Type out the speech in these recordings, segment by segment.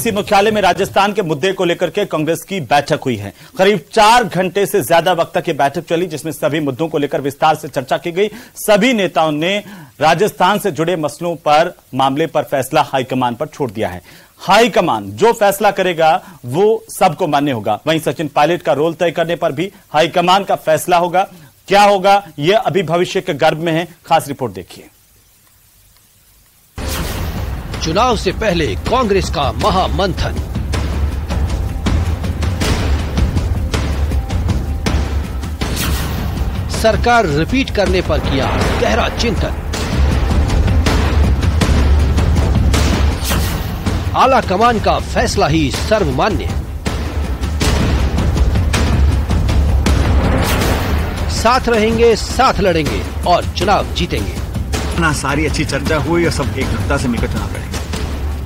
AICC मुख्यालय में राजस्थान के मुद्दे को लेकर के कांग्रेस की बैठक हुई है। करीब 4 घंटे से ज्यादा वक्त तक ये बैठक चली, जिसमें सभी मुद्दों को लेकर विस्तार से चर्चा की गई। सभी नेताओं ने राजस्थान से जुड़े मसलों पर, मामले पर फैसला हाईकमान पर छोड़ दिया है। हाईकमान जो फैसला करेगा वो सबको मान्य होगा। वहीं सचिन पायलट का रोल तय करने पर भी हाईकमान का फैसला होगा। क्या होगा यह अभी भविष्य के गर्भ में है। खास रिपोर्ट देखिए। चुनाव से पहले कांग्रेस का महामंथन। सरकार रिपीट करने पर किया गहरा चिंतन। आला कमान का फैसला ही सर्वमान्य। साथ रहेंगे, साथ लड़ेंगे और चुनाव जीतेंगे। ना सारी अच्छी चर्चा हुई और सब एकजुटता से मिलकर चुनाव लड़ेंगे।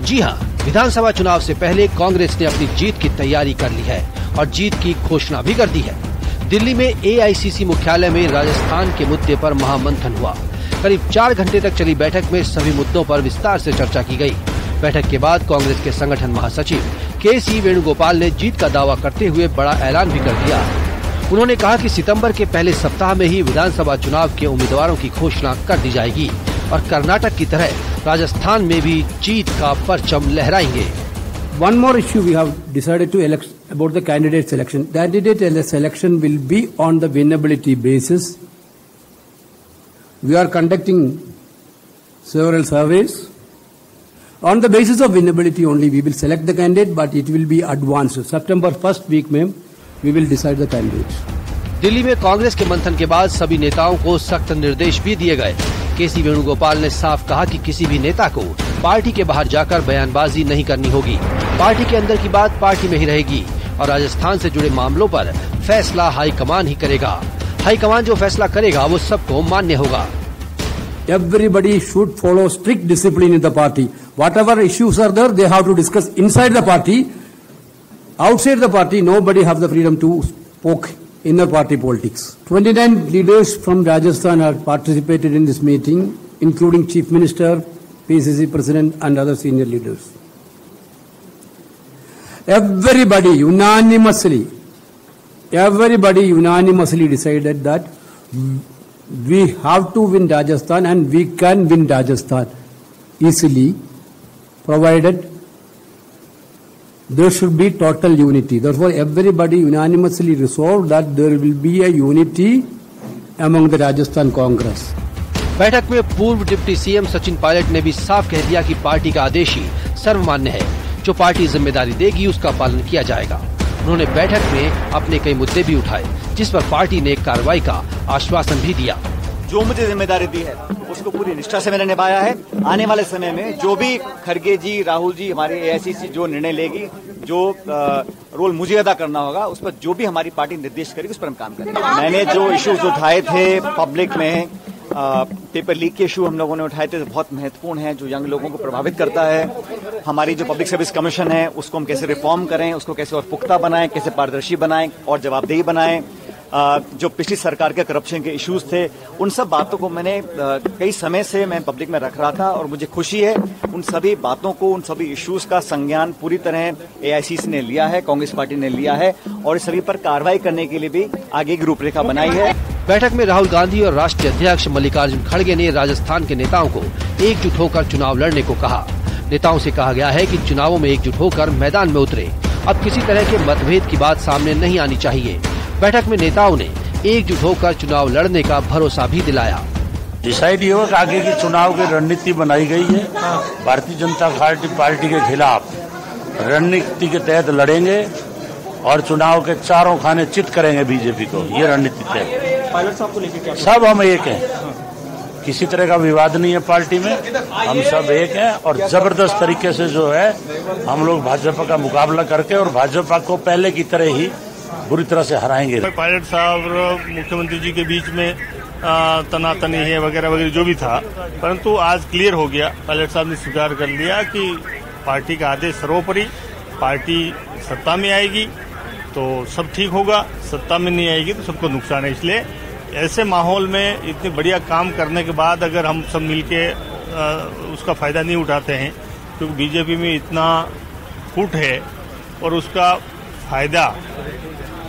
जी हां, विधानसभा चुनाव से पहले कांग्रेस ने अपनी जीत की तैयारी कर ली है और जीत की घोषणा भी कर दी है। दिल्ली में एआईसीसी मुख्यालय में राजस्थान के मुद्दे पर महामंथन हुआ। करीब 4 घंटे तक चली बैठक में सभी मुद्दों पर विस्तार से चर्चा की गई। बैठक के बाद कांग्रेस के संगठन महासचिव के.सी. वेणुगोपाल ने जीत का दावा करते हुए बड़ा ऐलान भी कर दिया। उन्होंने कहा कि सितंबर के पहले सप्ताह में ही विधानसभा चुनाव के उम्मीदवारों की घोषणा कर दी जाएगी और कर्नाटक की तरह राजस्थान में भी जीत का परचम लहराएंगे। One more issue we have decided to elect about the candidate selection. Candidate selection will be on the winnability basis. We are conducting several surveys. On the basis of winnability only, we will select the candidate, but it will be advanced. September 1st week में we will decide the candidate. Delhi में कांग्रेस के मंथन के बाद सभी नेताओं को सख्त निर्देश भी दिए गए। के.सी. वेणुगोपाल ने साफ कहा कि किसी भी नेता को पार्टी के बाहर जाकर बयानबाजी नहीं करनी होगी। पार्टी के अंदर की बात पार्टी में ही रहेगी और राजस्थान से जुड़े मामलों पर फैसला हाईकमान ही करेगा। हाईकमान जो फैसला करेगा वो सबको मान्य होगा। Everybody should follow strict discipline in the party. Whatever issues are there, they have to discuss inside the party. Outside the party, nobody have the freedom to poke inner party politics. 29 leaders from Rajasthan have participated in this meeting, including Chief Minister, PCC President and other senior leaders. Everybody unanimously decided that we have to win Rajasthan and we can win Rajasthan easily, provided there should be total unity. Therefore, everybody unanimously resolved that there will be a unity among the Rajasthan Congress. बैठक में पूर्व deputy CM Sachin Pilot ने भी साफ कह दिया कि party का आदेश ही सर्वमान्य है। जो पार्टी जिम्मेदारी देगी उसका पालन किया जाएगा। उन्होंने बैठक में अपने कई मुद्दे भी उठाए, जिस पर पार्टी ने कार्रवाई का आश्वासन भी दिया। जो मुझे जिम्मेदारी दी है उसको पूरी निष्ठा से मैंने निभाया है। आने वाले समय में जो भी खड़गे जी, राहुल जी, हमारे एआईसीसी जो निर्णय लेगी, जो रोल मुझे अदा करना होगा, उस पर जो भी हमारी पार्टी निर्देश करेगी उस पर हम काम करेंगे। मैंने जो इश्यूज उठाए थे पब्लिक में, पेपर लीक के इशू हम लोगों ने उठाए थे, बहुत महत्वपूर्ण है, जो यंग लोगों को प्रभावित करता है। हमारी जो पब्लिक सर्विस कमीशन है उसको हम कैसे रिफॉर्म करें, उसको कैसे और पुख्ता बनाएं, कैसे पारदर्शी बनाएं और जवाबदेही बनाएं। जो पिछली सरकार के करप्शन के इश्यूज थे, उन सब बातों को मैंने कई समय से मैं पब्लिक में रख रहा था और मुझे खुशी है उन सभी बातों को, उन सभी इश्यूज का संज्ञान पूरी तरह एआईसीसी ने लिया है, कांग्रेस पार्टी ने लिया है और इस सभी पर कार्रवाई करने के लिए भी आगे की रूपरेखा बनाई है। बैठक में राहुल गांधी और राष्ट्रीय अध्यक्ष मल्लिकार्जुन खड़गे ने राजस्थान के नेताओं को एकजुट होकर चुनाव लड़ने को कहा। नेताओं से कहा गया है कि चुनावों में एकजुट होकर मैदान में उतरे। अब किसी तरह के मतभेद की बात सामने नहीं आनी चाहिए। बैठक में नेताओं ने एकजुट होकर चुनाव लड़ने का भरोसा भी दिलाया। डिसाइड ये हुआ कि आगे की चुनाव की रणनीति बनाई गई है। भारतीय जनता पार्टी के खिलाफ रणनीति के तहत लड़ेंगे और चुनाव के चारों खाने चित करेंगे बीजेपी को। ये रणनीति तय। पायलट साहब को लेकर क्या? सब हम एक हैं, किसी तरह का विवाद नहीं है पार्टी में, हम सब एक हैं और जबरदस्त तरीके से जो है हम लोग भाजपा का मुकाबला करके और भाजपा को पहले की तरह ही बुरी तरह से हराएंगे। पायलट साहब और मुख्यमंत्री जी के बीच में तनातनी है वगैरह वगैरह जो भी था, परंतु आज क्लियर हो गया। पायलट साहब ने स्वीकार कर लिया कि पार्टी का आदेश सर्वोपरि, पार्टी सत्ता में आएगी तो सब ठीक होगा, सत्ता में नहीं आएगी तो सबको नुकसान है। इसलिए ऐसे माहौल में इतने बढ़िया काम करने के बाद अगर हम सब मिलके उसका फायदा नहीं उठाते हैं, क्योंकि बीजेपी में इतना फूट है और उसका फायदा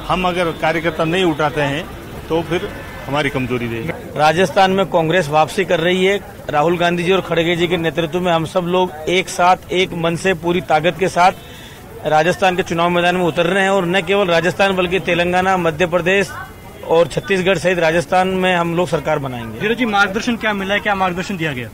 हम अगर कार्यकर्ता नहीं उठाते हैं तो फिर हमारी कमजोरी रहेगी। राजस्थान में कांग्रेस वापसी कर रही है। राहुल गांधी जी और खड़गे जी के नेतृत्व में हम सब लोग एक साथ एक मन से पूरी ताकत के साथ राजस्थान के चुनाव मैदान में उतर रहे हैं और न केवल राजस्थान बल्कि तेलंगाना, मध्य प्रदेश और छत्तीसगढ़ सहित राजस्थान में हम लोग सरकार बनाएंगे। धीरज जी, मार्गदर्शन क्या मिला है, क्या मार्गदर्शन दिया गया?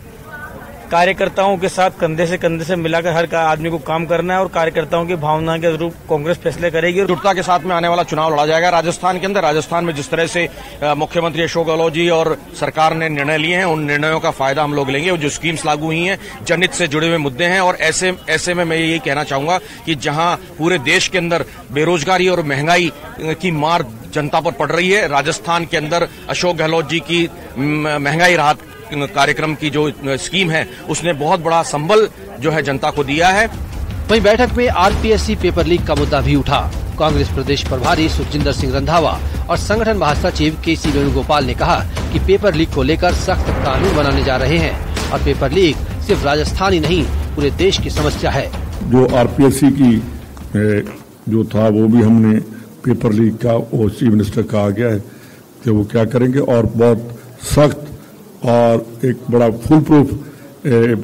कार्यकर्ताओं के साथ कंधे से मिलाकर हर आदमी को काम करना है और कार्यकर्ताओं की भावना के अनुरूप कांग्रेस फैसले करेगी और दृढ़ता के साथ में आने वाला चुनाव लड़ा जाएगा राजस्थान के अंदर। राजस्थान में जिस तरह से मुख्यमंत्री अशोक गहलोत जी और सरकार ने निर्णय लिए हैं, उन निर्णयों का फायदा हम लोग लेंगे। जो स्कीम्स लागू हुई हैं, जनहित से जुड़े हुए मुद्दे हैं और ऐसे में मैं यही कहना चाहूंगा कि जहां पूरे देश के अंदर बेरोजगारी और महंगाई की मार जनता पर पड़ रही है, राजस्थान के अंदर अशोक गहलोत जी की महंगाई राहत कार्यक्रम की जो स्कीम है उसने बहुत बड़ा संबल जो है जनता को दिया है। वहीं बैठक में आरपीएससी पेपर लीक का मुद्दा भी उठा। कांग्रेस प्रदेश प्रभारी सुखजिंदर सिंह रंधावा और संगठन महासचिव केसी वेणुगोपाल ने कहा कि पेपर लीक को लेकर सख्त कानून बनाने जा रहे हैं और पेपर लीक सिर्फ राजस्थान ही नहीं पूरे देश की समस्या है। जो आरपीएससी की जो था वो भी हमने पेपर लीक का वो चीफ मिनिस्टर कहा गया है कि वो क्या करेंगे और बहुत सख्त और एक बड़ा फुल प्रूफ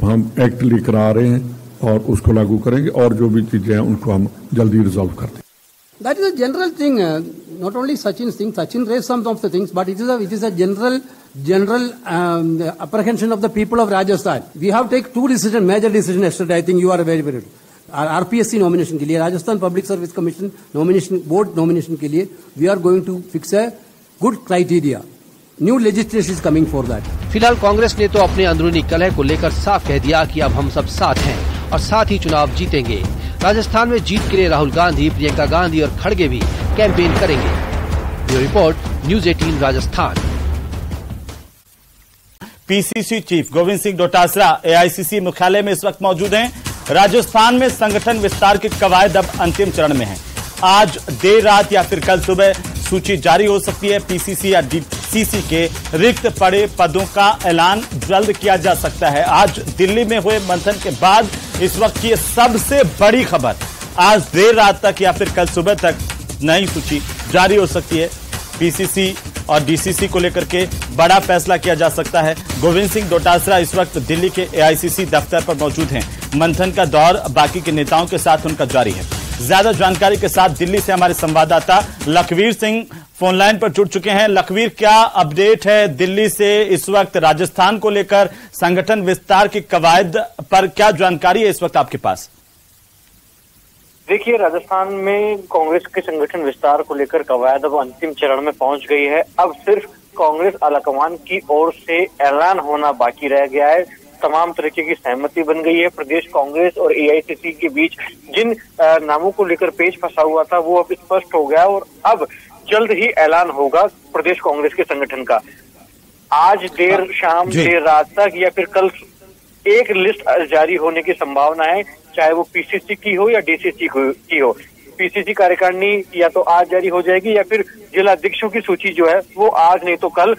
हम एक्ट लेकर आ रहे हैं और उसको लागू करेंगे और जो भी चीजें हैं उनको हम जल्दी रिजॉल्व कर देंगे। That is a general thing. Not only Sachin's thing. Sachin raised some of the things, but it is a general apprehension of the people of Rajasthan. We have taken two decisions, major decisions yesterday. I think you are very very. RPSC nomination के लिए, Rajasthan public service commission nomination board nomination के लिए we are going to fix a good criteria. New legislation is coming for that. फिलहाल कांग्रेस ने तो अपने अंदरूनी कलह को लेकर साफ कह दिया कि अब हम सब साथ हैं और साथ ही चुनाव जीतेंगे। राजस्थान में जीत के लिए राहुल गांधी, प्रियंका गांधी और खड़गे भी कैंपेन करेंगे। Bureau report, news 18 Rajasthan. PCC chief Govind Singh Dotasra AICC मुख्यालय में इस वक्त मौजूद हैं। राजस्थान में संगठन विस्तार की कवायद अब अंतिम चरण में है। आज देर रात या फिर कल सुबह सूची जारी हो सकती है। पीसीसी या डीसीसी के रिक्त पड़े पदों का ऐलान जल्द किया जा सकता है। आज दिल्ली में हुए मंथन के बाद इस वक्त की सबसे बड़ी खबर, आज देर रात तक या फिर कल सुबह तक नई सूची जारी हो सकती है। पीसीसी और डीसीसी को लेकर के बड़ा फैसला किया जा सकता है। गोविंद सिंह डोटासरा इस वक्त दिल्ली के एआईसीसी दफ्तर पर मौजूद हैं। मंथन का दौर बाकी के नेताओं के साथ उनका जारी है। ज्यादा जानकारी के साथ दिल्ली से हमारे संवाददाता लखवीर सिंह फोन लाइन पर जुड़ चुके हैं। लखवीर, क्या अपडेट है दिल्ली से इस वक्त राजस्थान को लेकर संगठन विस्तार की कवायद पर, क्या जानकारी है इस वक्त आपके पास? देखिए, राजस्थान में कांग्रेस के संगठन विस्तार को लेकर कवायद अब अंतिम चरण में पहुंच गई है। अब सिर्फ कांग्रेस आलाकमान की ओर से ऐलान होना बाकी रह गया है। तमाम तरीके की सहमति बन गई है। प्रदेश कांग्रेस और एआईसीसी के बीच जिन नामों को लेकर पेच फंसा हुआ था वो अब स्पष्ट हो गया और अब जल्द ही ऐलान होगा प्रदेश कांग्रेस के संगठन का। आज देर शाम, देर रात तक या फिर कल एक लिस्ट जारी होने की संभावना है, चाहे वो पीसीसी की हो या डीसीसी की हो। पीसीसी कार्यकारिणी या तो आज जारी हो जाएगी या फिर जिला अध्यक्षों की सूची जो है वो आज नहीं तो कल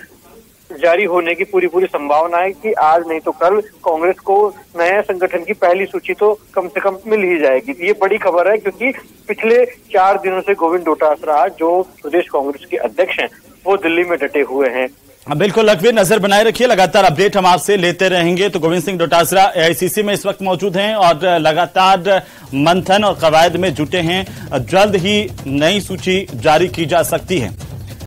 जारी होने की पूरी संभावना है कि आज नहीं तो कल कांग्रेस को नए संगठन की पहली सूची तो कम से कम मिल ही जाएगी। ये बड़ी खबर है क्योंकि पिछले 4 दिनों से गोविंद डोटासरा जो प्रदेश कांग्रेस के अध्यक्ष हैं वो दिल्ली में डटे हुए हैं। बिल्कुल लखवीर, नजर बनाए रखिए, लगातार अपडेट हम आपसे लेते रहेंगे। तो गोविंद सिंह डोटासरा एआईसीसी में इस वक्त मौजूद हैं और लगातार मंथन और कवायद में जुटे हैं। जल्द ही नई सूची जारी की जा सकती है।